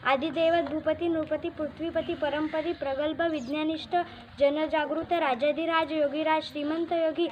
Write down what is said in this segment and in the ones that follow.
आदिदैवत भूपती नृपती पृथ्वीपती परमपदी प्रगल्भ विज्ञानिष्ठ जनजागृत राजाधिराज योगीराज श्रीमंत योगी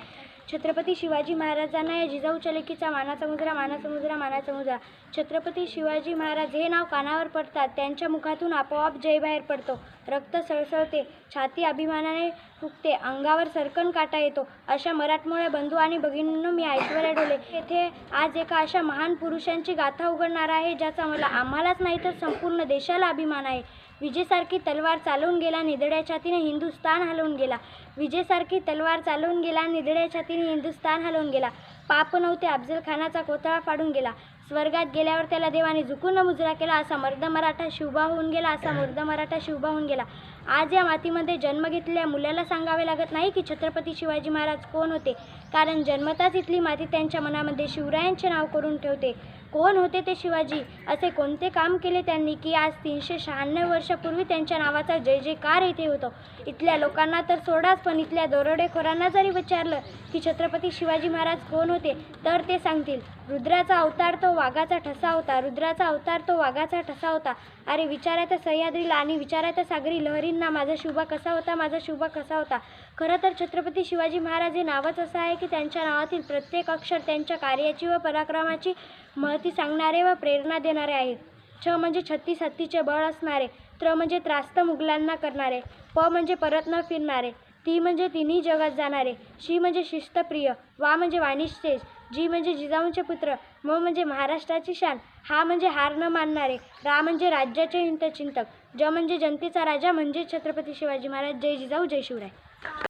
छत्रपती शिवाजी महाराजांना या जिजाऊच्या लेकीचा मानाचा मुजरा मानाचा मुजरा मानाचा मुजरा। छत्रपती शिवाजी महाराज हे नाव कानावर पडतात त्यांच्या मुखातून आपोआप जय बाहेर पडतो। रक्त सळसळते, छाती अभिमानाने फुगते, अंगावर सरकन काटा येतो। अशा मराठमोळ्या बंधू आणि भगिनींनो, मी ऐश्वर्या ढोले येथे आज एका अशा महान पुरुषांची गाथा उघडणार आहे ज्याचा आम्हालाच नाही तर संपूर्ण देशाला अभिमान आहे। विजेसारखी तलवार चालवून गेला, निधड्या छातीने हिंदुस्थान हलवून गेला। विजेसारखी तलवार चालवून गेला, निधड्या छातीने हिंदुस्थान हलवून गेला। पाप नव्हते अफजल खानाचा कोथळा फाडून गेला। स्वर्गात गेल्यावर त्याला देवाने झुकून मुजरा केला, असा मर्द मराठा शिवबा होऊन गेला, असा मर्द मराठा शिवबा होऊन गेला। आज या मातीमध्ये जन्म घेतलेल्या मुलाला सांगावे लागत नाही की छत्रपती शिवाजी महाराज कोण होते, कारण जन्मताच इथली माती त्यांच्या मनामध्ये शिवरायांचे नाव करून ठेवते। कोण होते ते शिवाजी, असे कोणते काम केले त्यांनी की आज 396 वर्षापूर्वी त्यांच्या नावाचा जय जयकार इथे होतो। इथल्या लोकांना तर सोडाच, पण इथल्या दरोडेखोरांना जरी विचारलं की छत्रपती शिवाजी महाराज कोण होते तर ते सांगतील, रुद्राचा अवतार तो वाघाचा ठसा होता, रुद्राचा अवतार तो वाघाचा ठसा होता। अरे विचारा त्या सह्याद्रीला आणि विचारा त्या सागरी लहरींना, माझा शिवबा कसा होता, माझा शिवबा कसा होता। खरं तर छत्रपती शिवाजी महाराज हे नावच असं आहे की त्यांच्या नावातील प्रत्येक अक्षर त्यांच्या कार्याची व पराक्रमाची महती सांगणारे व प्रेरणा देणारे आहे। छ म्हणजे 36 हत्तीचे बळ असणारे, त्र म्हणजे त्रास्त मुघलांना करणारे, प म्हणजे परत न फिरणारे, ती म्हणजे तिन्ही जगात जाणारे, शी म्हणजे शिस्तप्रिय, वा म्हणजे वाणिज्यतेज, जी म्हणजे जिजाऊंचे पुत्र, म म्हणजे महाराष्ट्राची शान, हा म्हणजे हार न मानणारे, रा म्हणजे राज्याचे हितचिंतक, ज म्हणजे जनतेचा राजा म्हणजे छत्रपती शिवाजी महाराज। जय जिजाऊ जय शिवराय।